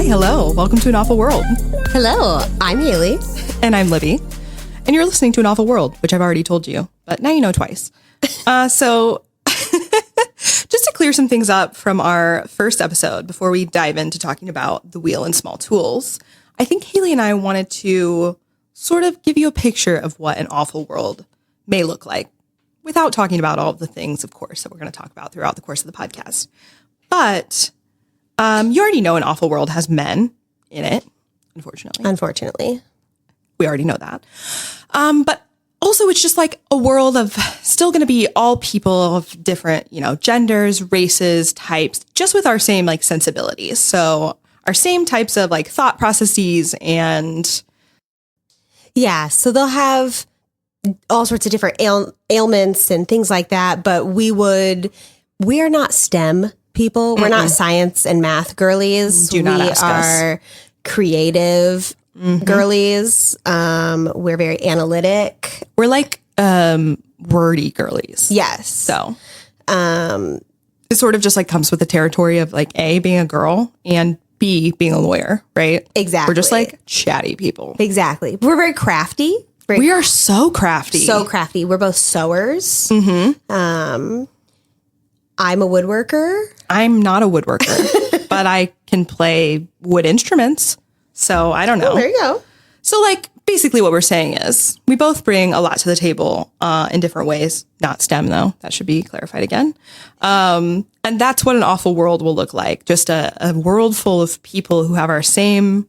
hello. Welcome to An Awful World. Hello, I'm Haylie. And I'm Libby. And you're listening to An Awful World, which I've already told you, but now you know twice. So just to clear some things up from our first episode before we dive into talking about the wheel and small tools, I think Haylie and I wanted to sort of give you a picture of what an awful world may look like without talking about all of the things, of course, that we're going to talk about throughout the course of the podcast. But you already know an awful world has men in it, unfortunately. We already know that. But also it's just like a world of still going to be all people of different, genders, races, types, just with our same like sensibilities. So our same types of like thought processes and. Yeah. So they'll have all sorts of different ailments and things like that. But we are not STEM people. We're not science and math girlies. Do not ask us. We are creative girlies. We're very analytic. We're like wordy girlies. Yes. So it sort of just like comes with the territory of like A, being a girl, and B, being a lawyer, right? Exactly. We're just like chatty people. Exactly. We're very crafty. We are so crafty. So crafty. We're both sewers. I'm a woodworker. I'm not a woodworker, but I can play wood instruments. So I don't know. Oh, there you go. So like basically what we're saying is we both bring a lot to the table in different ways. Not STEM though. That should be clarified again. And that's what an awful world will look like. Just a world full of people who have our same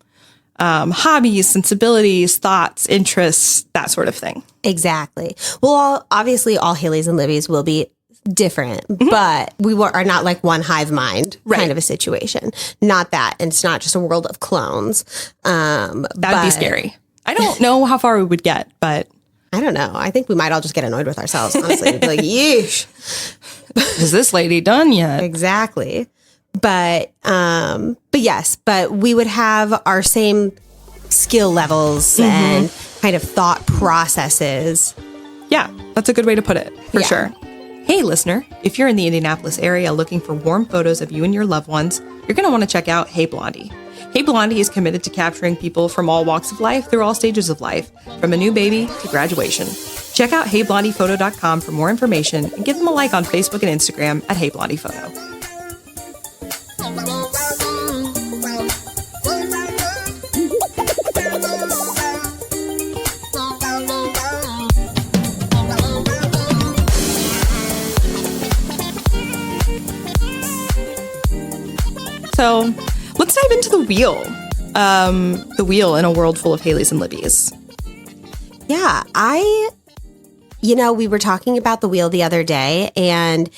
hobbies, sensibilities, thoughts, interests, that sort of thing. Exactly. Well, obviously all Haylies and Libbys will be different, but we are not like one hive mind kind of a situation. Not that. And it's not just a world of clones. That'd be scary. I don't know how far we would get, but I don't know. I think we might all just get annoyed with ourselves, honestly. We'd be like, yeesh. Is this lady done yet? Exactly. But yes, but we would have our same skill levels and kind of thought processes. Yeah, that's a good way to put it, for sure. Hey, listener, if you're in the Indianapolis area looking for warm photos of you and your loved ones, you're going to want to check out Hey Blondie. Hey Blondie is committed to capturing people from all walks of life through all stages of life, from a new baby to graduation. Check out heyblondiephoto.com for more information and give them a like on Facebook and Instagram at heyblondiephoto. So let's dive into the wheel. The wheel in a world full of Haylies and Libbys. Yeah, we were talking about the wheel the other day, and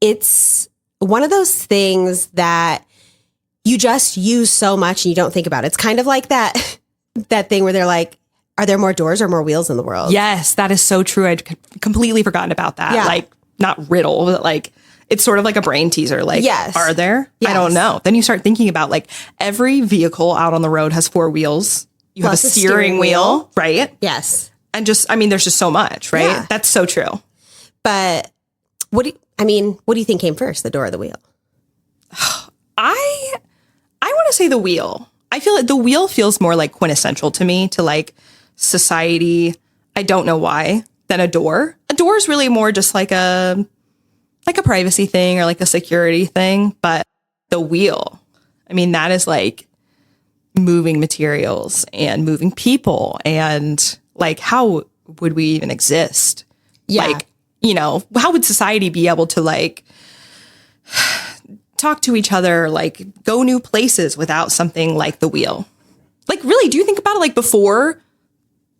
it's one of those things that you just use so much and you don't think about it. It's kind of like that thing where they're like, are there more doors or more wheels in the world? Yes, that is so true. I'd completely forgotten about that. Yeah. Like, not riddle, but like, it's sort of like a brain teaser. Like, yes. Are there? Yes. I don't know. Then you start thinking about like every vehicle out on the road has four wheels. You Plus have a steering wheel, right? Yes. And there's just so much, right? Yeah. That's so true. But what do you think came first, the door or the wheel? I want to say the wheel. I feel like the wheel feels more like quintessential to me, to like society. I don't know why, than a door. A door is really more just like a privacy thing or like a security thing. But the wheel, that is like moving materials and moving people. And like, how would we even exist? Yeah. Like, how would society be able to like talk to each other, like go new places without something like the wheel? Like, really, do you think about it? Like before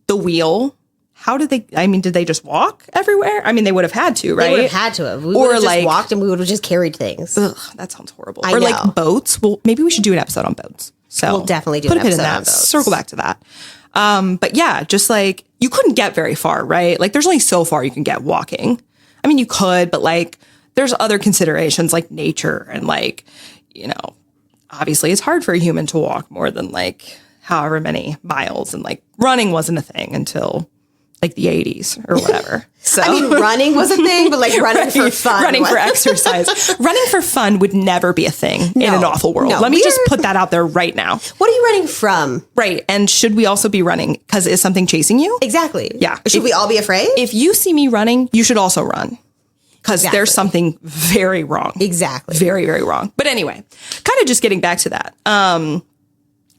the wheel, how did they, did they just walk everywhere? They would have had to, right? They would have had to have. We would have just walked and we would have just carried things. Ugh, that sounds horrible. I know. Like boats. Well, maybe we should do an episode on boats. So we'll definitely do an episode on boats. Circle back to that. But yeah, just like you couldn't get very far, right? Like there's only so far you can get walking. You could, but like there's other considerations like nature and like, obviously it's hard for a human to walk more than like however many miles, and like running wasn't a thing until like the 80s or whatever. So I mean, running was a thing, but like running for fun. Running for exercise. Running for fun would never be a thing in an awful world. No, Let me just put that out there right now. What are you running from? Right. And should we also be running? Because is something chasing you? Exactly. Yeah. Should we all be afraid? If you see me running, you should also run. Because there's something very wrong. Exactly. Very, very wrong. But anyway, kind of just getting back to that.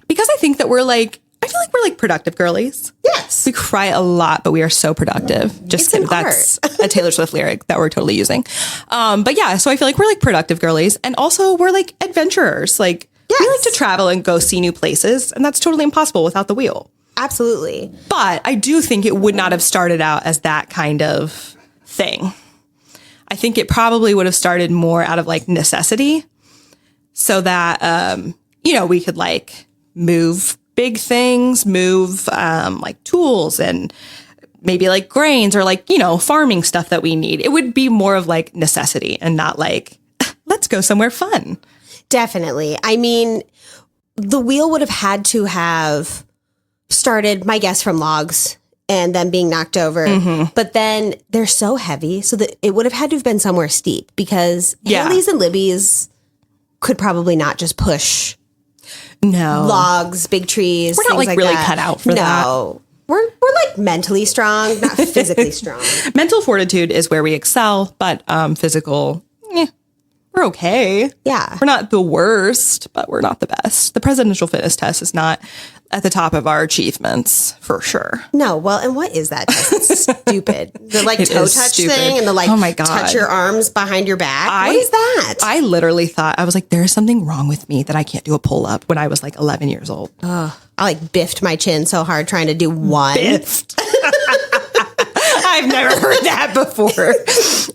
Because I think that I feel like we're like productive girlies. Yes. We cry a lot, but we are so productive. Just kidding. That's a Taylor Swift lyric that we're totally using. But yeah, so I feel like we're like productive girlies. And also we're like adventurers. Like we like to travel and go see new places. And that's totally impossible without the wheel. Absolutely. But I do think it would not have started out as that kind of thing. I think it probably would have started more out of like necessity so that, we could like move big things, move like tools and maybe like grains or like, farming stuff that we need. It would be more of like necessity and not like, let's go somewhere fun. Definitely. I mean, the wheel would have had to have started, my guess, from logs and them being knocked over. Mm-hmm. But then they're so heavy, so that it would have had to have been somewhere steep because Haylies and Libbys could probably not just push logs, big trees. We're not like really cut out for that. No. We're like mentally strong, not physically strong. Mental fortitude is where we excel, but physical, we're okay. Yeah. We're not the worst, but we're not the best. The presidential fitness test is not at the top of our achievements, for sure. No, well, and what is that test? It's stupid. The like toe touch thing and the like oh my God. touch your arms behind your back. What is that? I literally thought, I was like, there's something wrong with me that I can't do a pull-up when I was like 11 years old. I like biffed my chin so hard trying to do one. Biffed. I've never heard that before.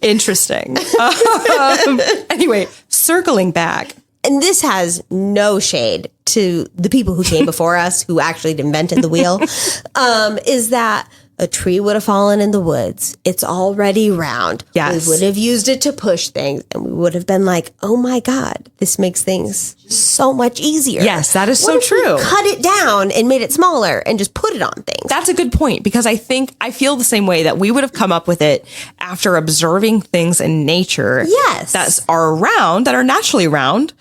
Interesting. Anyway, circling back. And this has no shade to the people who came before us who actually invented the wheel, is that a tree would have fallen in the woods. It's already round. Yes. We would have used it to push things and we would have been like, oh my God, this makes things so much easier. Yes, that is so true. Cut it down and made it smaller and just put it on things. That's a good point because I feel the same way that we would have come up with it after observing things in nature. Yes. That are round, that are naturally round.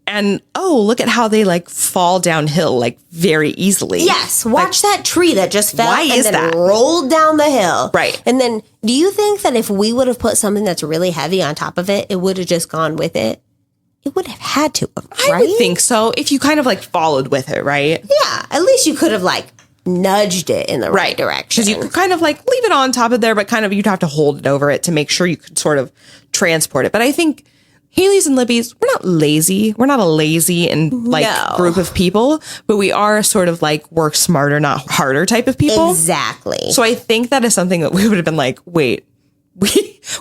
And, look at how they like fall downhill like very easily. Yes. Watch that tree that just fell and then that? rolled down the hill. Right. And then do you think that if we would have put something that's really heavy on top of it, it would have just gone with it? It would have had to, right? I would think so. If you kind of like followed with it, right? Yeah. At least you could have like nudged it in the right direction. Because you could kind of like leave it on top of there, but kind of you'd have to hold it over it to make sure you could sort of transport it. But I think Haylies and Libbys, we're not lazy. We're not a lazy and like group of people, but we are sort of like work smarter, not harder type of people. Exactly. So I think that is something that we would have been like, wait,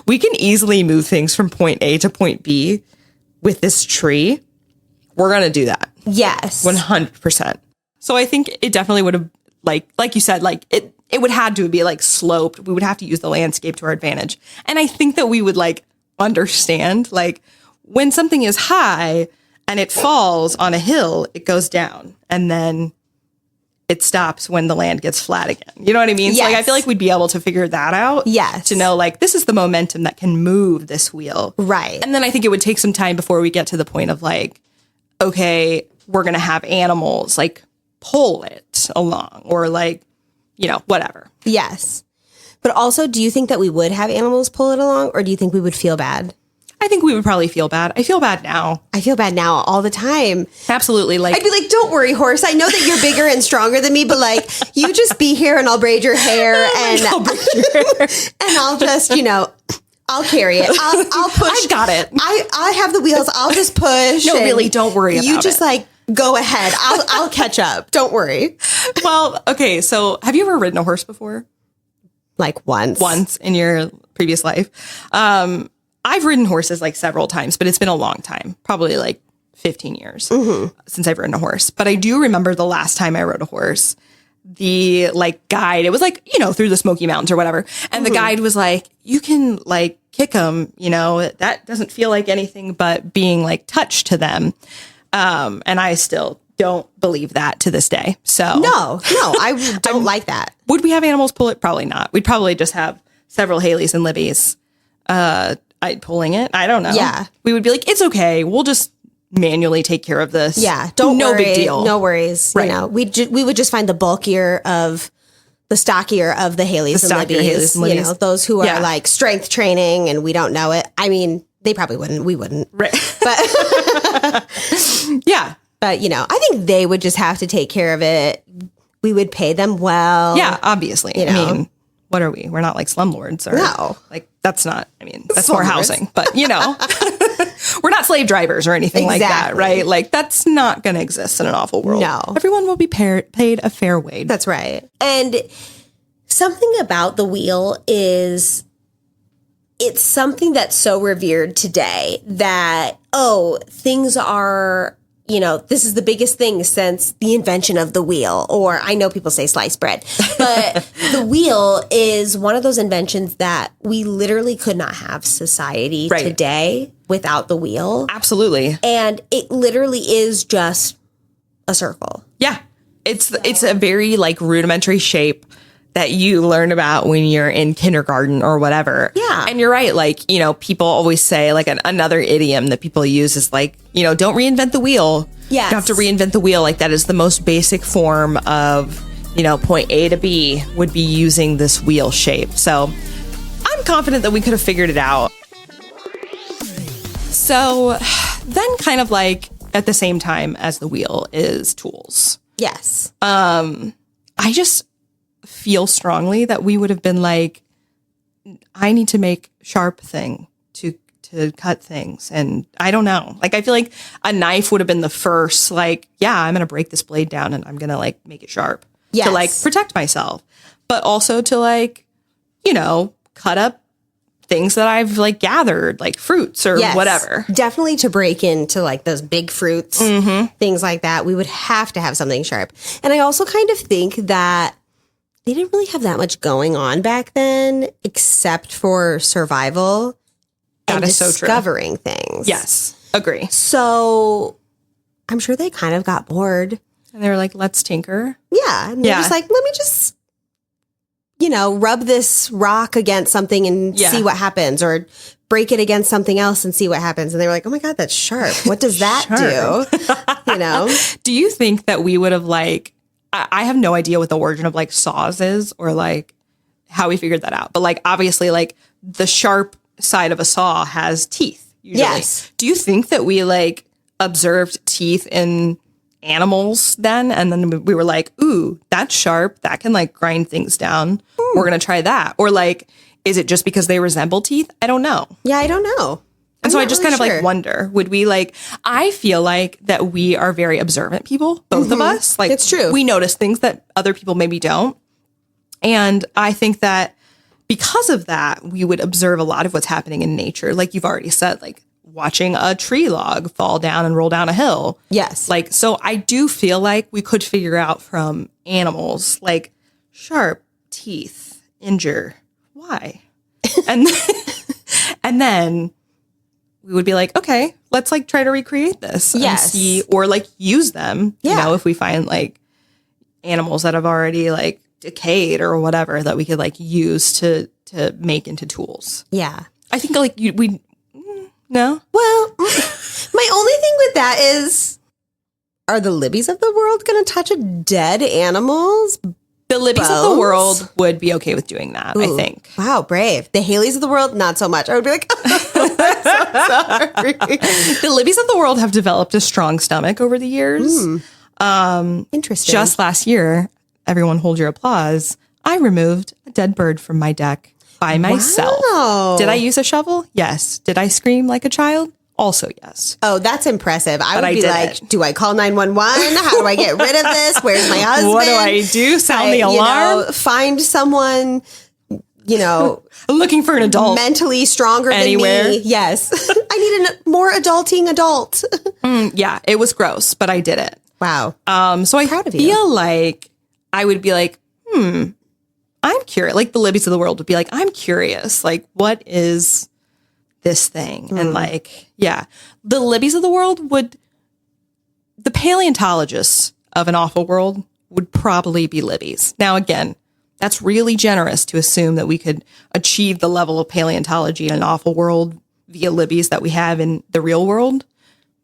we can easily move things from point A to point B with this tree. We're going to do that. Yes. 100%. So I think it definitely would have like you said, like it would have to be like sloped. We would have to use the landscape to our advantage. And I think that we would like understand like, when something is high and it falls on a hill, it goes down and then it stops when the land gets flat again. You know what I mean? Yes. So like, I feel like we'd be able to figure that out. Yes. To know like, this is the momentum that can move this wheel. Right. And then I think it would take some time before we get to the point of like, okay, we're going to have animals like pull it along or like, whatever. Yes. But also, do you think that we would have animals pull it along or do you think we would feel bad? I think we would probably feel bad. I feel bad now. I feel bad now all the time. Absolutely. Like I'd be like, don't worry, horse. I know that you're bigger and stronger than me, but like, you just be here and I'll braid your hair and I'll just, I'll carry it. I'll push. I got it. I have the wheels. I'll just push. No, really, don't worry about it. You just like go ahead. I'll catch up. Don't worry. Well, okay. So have you ever ridden a horse before? Like once. Once in your previous life. I've ridden horses like several times, but it's been a long time, probably like 15 years since I've ridden a horse. But I do remember the last time I rode a horse, the like guide, it was like, through the Smoky Mountains or whatever. And the guide was like, you can like kick them, that doesn't feel like anything but being like touched to them. And I still don't believe that to this day. So No, I don't like that. would we have animals pull it? Probably not. We'd probably just have several Haylies and Libbys pulling it. I don't know. Yeah. We would be like, it's okay. We'll just manually take care of this. Yeah. No worry. big deal. No worries. Right. You know, we would just find the stockier of the Haylies and Libbys. You know, those who are like strength training and we don't know it. I mean, they probably wouldn't. We wouldn't. Right. But Yeah. But, you know, I think they would just have to take care of it. We would pay them well. Yeah, obviously. You know? I mean, what are we? We're not like slumlords or No. like that's not, I mean, that's more Slumlords. housing, but you know, we're not slave drivers or anything like that, Exactly. right? Like that's not going to exist in an awful world. No. Everyone will be paid a fair wage. That's right. And something about the wheel is it's something that's so revered today that, things are, you know, this is the biggest thing since the invention of the wheel. Or I know people say sliced bread, but the wheel is one of those inventions that we literally could not have society today without the wheel. Absolutely. And it literally is just a circle. Yeah. It's a very like rudimentary shape that you learn about when you're in kindergarten or whatever. Yeah. And you're right. Like, you know, people always say like another idiom that people use is like, you know, don't reinvent the wheel. Yes. You have to reinvent the wheel. Like that is the most basic form of, you know, point A to B would be using this wheel shape. So I'm confident that we could have figured it out. So then kind of like at the same time as the wheel is tools. Yes. I just feel strongly that we would have been like, I need to make sharp thing to cut things. And I don't know. Like, I feel like a knife would have been the first, like, yeah, I'm going to break this blade down and I'm going to like make it sharp to like protect myself, but also to like, you know, cut up things that I've like gathered, like fruits or whatever. Definitely to break into like those big fruits, things like that. We would have to have something sharp. And I also kind of think that they didn't really have that much going on back then, except for survival and discovering things. Yes, agree. So I'm sure they kind of got bored. And they were like, let's tinker. Yeah. And they're just like, let me just, you know, rub this rock against something and see what happens, or break it against something else and see what happens. And they were like, oh my God, that's sharp. What does that do? You know? Do you think that we would have like, I have no idea what the origin of like saws is or like how we figured that out. But like, obviously like the sharp side of a saw has teeth. Usually. Yes. Do you think that we like observed teeth in animals then? And then we were like, ooh, that's sharp. That can like grind things down. We're going to try that. Or like, is it just because they resemble teeth? I don't know. Yeah, I don't know. And so I just kind of like wonder, would we like, I feel like that we are very observant people, both of us. Like it's true. We notice things that other people maybe don't. And I think that because of that, we would observe a lot of what's happening in nature. Like you've already said, like watching a tree log fall down and roll down a hill. Yes. Like, so I do feel like we could figure out from animals, like sharp teeth, injure, why? And and then we would be like, okay, let's like try to recreate this and see, or like use them, you know, if we find like animals that have already like decayed or whatever that we could like use to make into tools. Yeah. I think like no. Well, my only thing with that is, are the Libbys of the world going to touch a dead animal's The Libbys of the world would be okay with doing that, I think. Wow, brave. The Haylies of the world, not so much. I would be like, oh, I'm so sorry. The Libbys of the world have developed a strong stomach over the years. Interesting. Just last year, everyone hold your applause, I removed a dead bird from my deck by myself. Wow. Did I use a shovel? Yes. Did I scream like a child? Also, yes. Oh, that's impressive. I would be did like, it. do I call 911? How do I get rid of this? Where's my husband? What do I do? Sound the alarm? You know, find someone, you know, Looking for an adult. mentally stronger Anywhere. than me. Yes. I need a more adulting adult. Yeah, it was gross, but I did it. Wow. So I Proud of you. feel like I would be like, I'm curious. Like the Libbys of the world would be like, I'm curious. Like, what is this thing? And like, yeah, the Libbys of the world would the paleontologists of an awful world would probably be Libby's. Now, again, that's really generous to assume that we could achieve the level of paleontology in an awful world via Libby's that we have in the real world.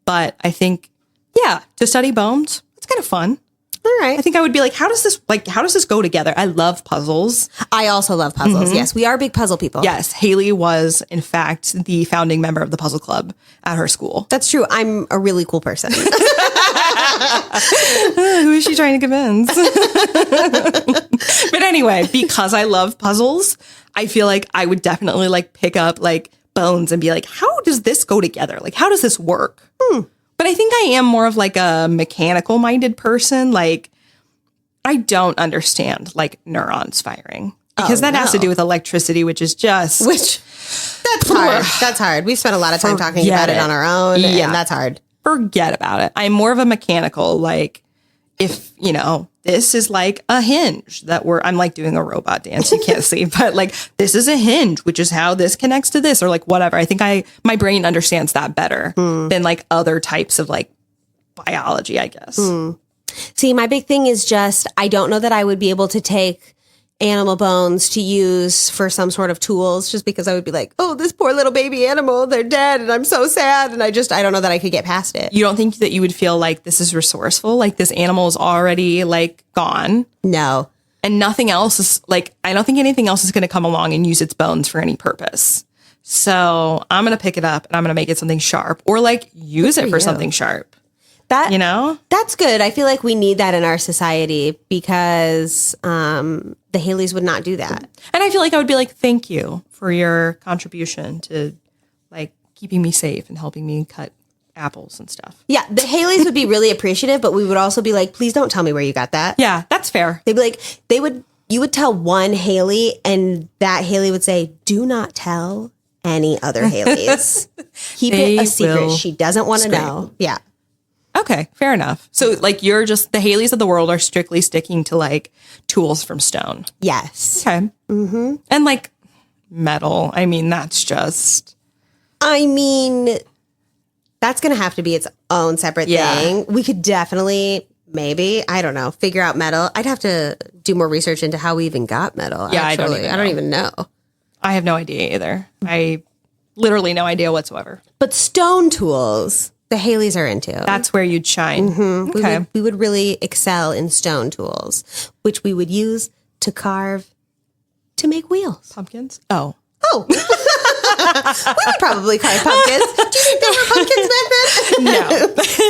But I think, yeah, to study bones, it's kind of fun. All right. I think I would be like, how does this go together? I love puzzles. I also love puzzles. Yes, we are big puzzle people. Yes, Haylie was, in fact, the founding member of the puzzle club at her school. That's true. I'm a really cool person. Who is she trying to convince? But anyway, because I love puzzles, I feel like I would definitely like pick up like bones and be like, how does this go together? Like, how does this work? But I think I am more of like a mechanical minded person. Like, I don't understand like neurons firing because that has to do with electricity, which is just that's hard. That's hard. We've spent a lot of time talking about it on our own, and that's hard. Forget about it. I'm more of a mechanical, like, if, you know, this is like a hinge I'm like doing a robot dance. You can't see, but like, this is a hinge, which is how this connects to this or like whatever. I think my brain understands that better than like other types of like biology, I guess. See, my big thing is just, I don't know that I would be able to take animal bones to use for some sort of tools, just because I would be like, oh, this poor little baby animal, they're dead and I'm so sad. And I don't know that I could get past it. You don't think that you would feel like this is resourceful? Like this animal is already like gone? No. And nothing else is like, I don't think anything else is going to come along and use its bones for any purpose. So I'm going to pick it up and I'm going to make it something sharp or like use it for something sharp. That, you know, that's good. I feel like we need that in our society because the Haylies would not do that. And I feel like I would be like, thank you for your contribution to like keeping me safe and helping me cut apples and stuff. Yeah, the Haylies would be really appreciative, but we would also be like, please don't tell me where you got that. Yeah, that's fair. They'd be like, you would tell one Haylie and that Haylie would say, do not tell any other Haylies. Keep it a secret. She doesn't want to know. Yeah. Okay, fair enough. So like you're just, the Haylies of the world are strictly sticking to like tools from stone. Yes. Okay. Mm-hmm. And like metal. I mean, that's just. I mean, that's going to have to be its own separate thing. We could definitely, maybe, I don't know, figure out metal. I'd have to do more research into how we even got metal. Yeah, actually. I don't even know. I have no idea either. I literally no idea whatsoever. But stone tools, the Haylies are into. That's where you'd shine. Mm-hmm. Okay. We would really excel in stone tools, which we would use to carve, to make wheels. Pumpkins? Oh. We would probably carve pumpkins. Do you think there were pumpkins back then?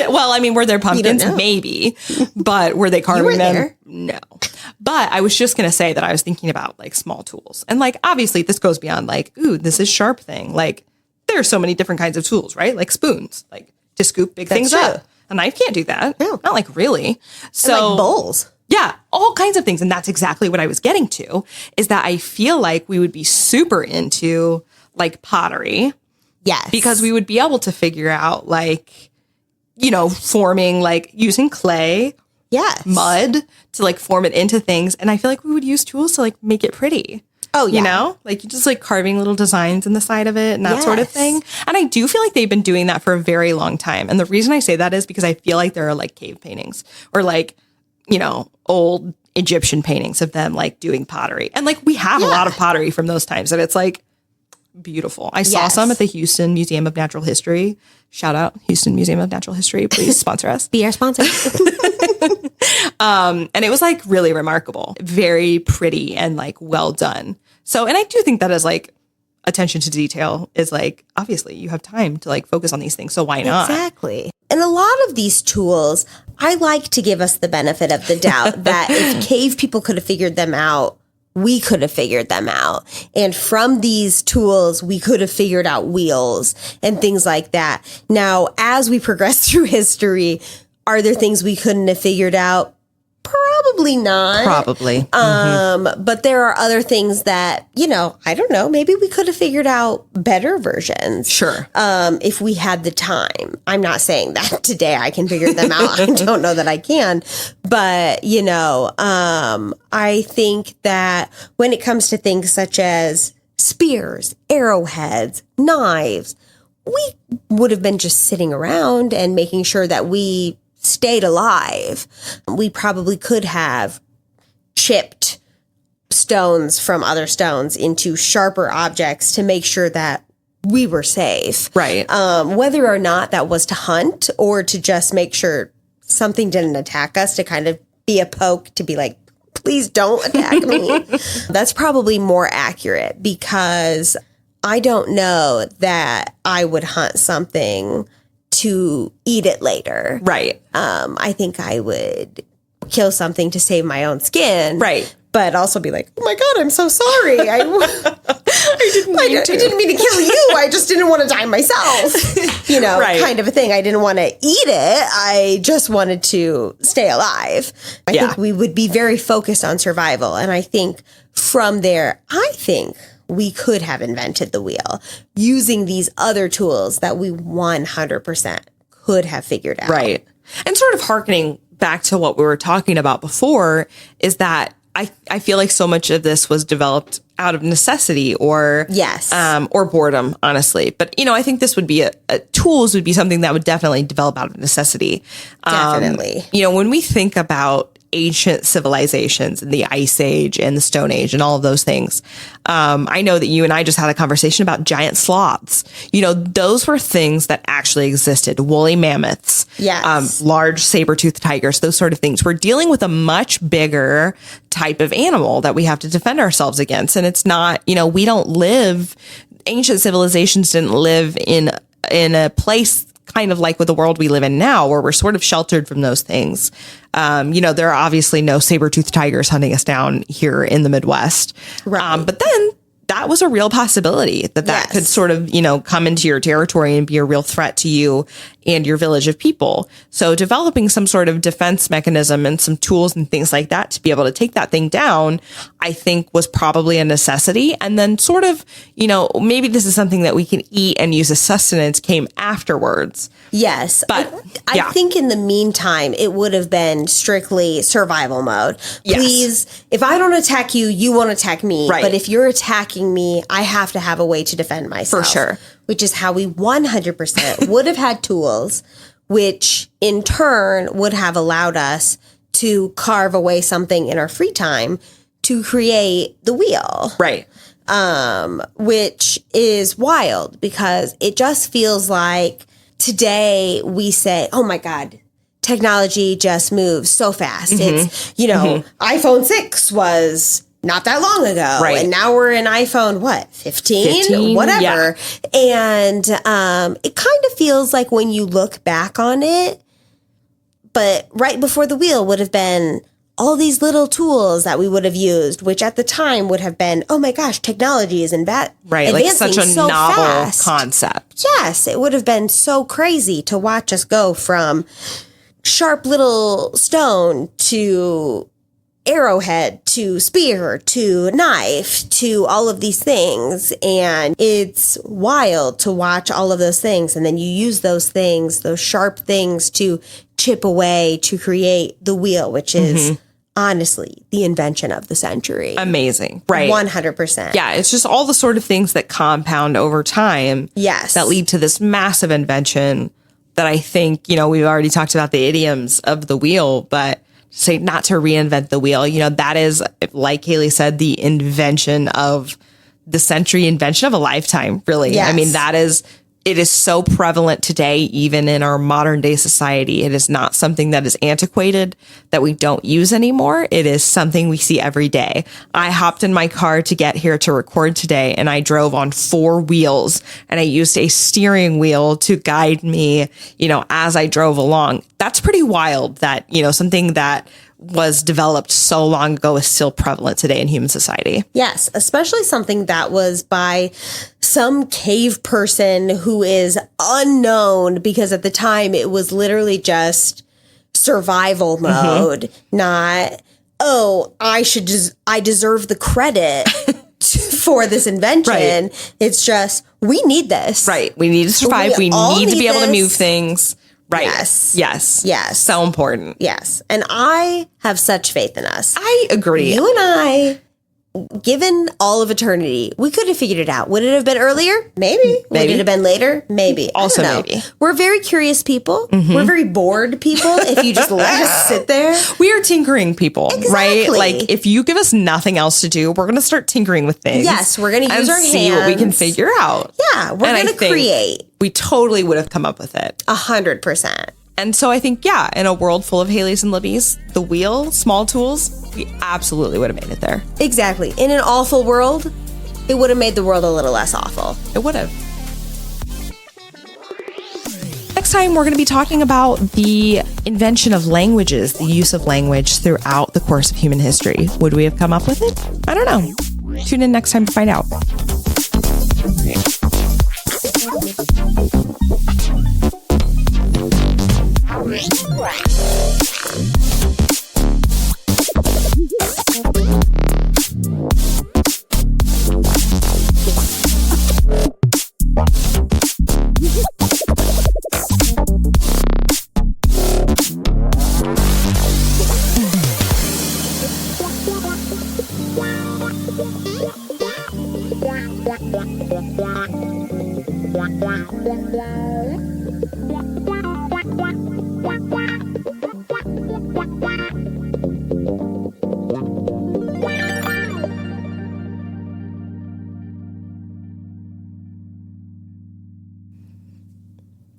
No. Well, I mean, were there pumpkins? Maybe. But were they carving them? There. No. But I was just going to say that I was thinking about like small tools. And like, obviously this goes beyond like, ooh, this is sharp thing. Like there are so many different kinds of tools, right? Like spoons, like to scoop big things up. A knife can't do that. No. Not like really. So and like bowls. Yeah, all kinds of things. And that's exactly what I was getting to, is that I feel like we would be super into like pottery. Yes. Because we would be able to figure out like, you know, forming, like using clay, mud to like form it into things. And I feel like we would use tools to like make it pretty. Oh, yeah. You know, like just like carving little designs in the side of it and that sort of thing. And I do feel like they've been doing that for a very long time. And the reason I say that is because I feel like there are like cave paintings or like, you know, old Egyptian paintings of them like doing pottery. And like we have a lot of pottery from those times and it's like beautiful. I saw some at the Houston Museum of Natural History. Shout out Houston Museum of Natural History. Please sponsor us. Be our sponsor. And it was like really remarkable, very pretty and like well done. So, and I do think that is like attention to detail is like, obviously you have time to like focus on these things. So why not? Exactly. And a lot of these tools, I like to give us the benefit of the doubt that if cave people could have figured them out, we could have figured them out. And from these tools, we could have figured out wheels and things like that. Now, as we progress through history, are there things we couldn't have figured out? Probably not. Probably. But there are other things that, you know, I don't know, maybe we could have figured out better versions. Sure. If we had the time. I'm not saying that today I can figure them out. I don't know that I can. But, you know, I think that when it comes to things such as spears, arrowheads, knives, we would have been just sitting around and making sure that we stayed alive, we probably could have chipped stones from other stones into sharper objects to make sure that we were safe. Right. Whether or not that was to hunt or to just make sure something didn't attack us, to kind of be a poke, to be like, please don't attack me. That's probably more accurate, because I don't know that I would hunt something to eat it later. Right. I think I would kill something to save my own skin. Right. But also be like, oh my God, I'm so sorry. I didn't mean to kill you. I just didn't want to die myself. Right. Kind of a thing. I didn't want to eat it. I just wanted to stay alive. I think we would be very focused on survival. And I think from there, we could have invented the wheel using these other tools that we 100% could have figured out. Right. And sort of hearkening back to what we were talking about before, is that I feel like so much of this was developed out of necessity or boredom, honestly. But, I think this would be tools would be something that would definitely develop out of necessity. Definitely. When we think about ancient civilizations and the Ice Age and the Stone Age and all of those things, I know that you and I just had a conversation about giant sloths. Those were things that actually existed. Woolly mammoths, large saber-toothed tigers, those sort of things. We're dealing with a much bigger type of animal that we have to defend ourselves against. And it's not, we don't live, ancient civilizations didn't live in a place kind of like with the world we live in now, where we're sort of sheltered from those things. There are obviously no saber-toothed tigers hunting us down here in the Midwest. Right. But then that was a real possibility that could sort of, come into your territory and be a real threat to you and your village of people. So developing some sort of defense mechanism and some tools and things like that to be able to take that thing down, I think was probably a necessity. And then sort of, maybe this is something that we can eat and use as sustenance came afterwards. Yes. But I think in the meantime, it would have been strictly survival mode. Yes. Please, if I don't attack you, you won't attack me. Right. But if you're attacking me, I have to have a way to defend myself. For sure. Which is how we 100% would have had tools, which in turn would have allowed us to carve away something in our free time to create the wheel. Right. Which is wild, because it just feels like today we say, oh my God, technology just moves so fast. It's, iPhone 6 was not that long ago. Right. And now we're in iPhone, 15? Whatever. Yeah. And it kind of feels like when you look back on it, but right before the wheel would have been all these little tools that we would have used, which at the time would have been, oh my gosh, technology is right, like such a so novel fast. Concept. Yes, it would have been so crazy to watch us go from sharp little stone to arrowhead to spear to knife to all of these things. And it's wild to watch all of those things. And then you use those things, those sharp things, to chip away to create the wheel, which is honestly the invention of the century. Amazing. Right. 100%. Yeah. It's just all the sort of things that compound over time. Yes. That lead to this massive invention that I think, we've already talked about the idioms of the wheel, but say not to reinvent the wheel. That is, like Haylie said, the invention of the century, invention of a lifetime, really. Yes. I mean, it is so prevalent today, even in our modern day society. It is not something that is antiquated, that we don't use anymore. It is something we see every day. I hopped in my car to get here to record today, and I drove on 4 wheels, and I used a steering wheel to guide me, as I drove along. That's pretty wild that, something that was developed so long ago is still prevalent today in human society. Yes, especially something that was by some cave person who is unknown, because at the time it was literally just survival mode, not, I deserve the credit for this invention. Right. It's just, we need this. Right. We need to survive. We need to be able to move things. Right. Yes. Yes. Yes. So important. Yes. And I have such faith in us. I agree. You and I given all of eternity, we could have figured it out. Would it have been earlier? Maybe. Would it have been later? Maybe. Also I don't know. maybe. We're very curious people. We're very bored people if you just let us sit there. We are tinkering people, right? Exactly. Like if you give us nothing else to do, we're going to start tinkering with things. Yes, we're going to use our hands. See what we can figure out. Yeah, we're going to create. We totally would have come up with it. 100%. And so I think, yeah, in a world full of Haylies and Libbys, the wheel, small tools, we absolutely would have made it there. Exactly. In an awful world, it would have made the world a little less awful. It would have. Next time, we're going to be talking about the invention of languages, the use of language throughout the course of human history. Would we have come up with it? I don't know. Tune in next time to find out.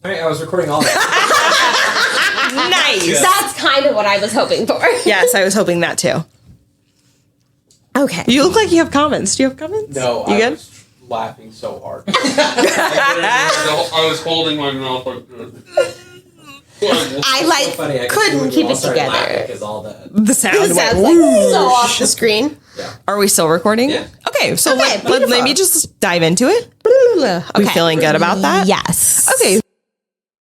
All right, I was recording all that. Nice. That's kind of what I was hoping for. Yes, I was hoping that too. Okay. You look like you have comments. Do you have comments? No, You I good? was laughing so hard. I was holding my mouth like this. I Funny, I couldn't keep it together. Because all the The sound It went sounds like so off the screen. Are we still recording? Yeah. Okay, so Okay, let beautiful. me just dive into it. Okay. We feeling good about that? Yes. Okay.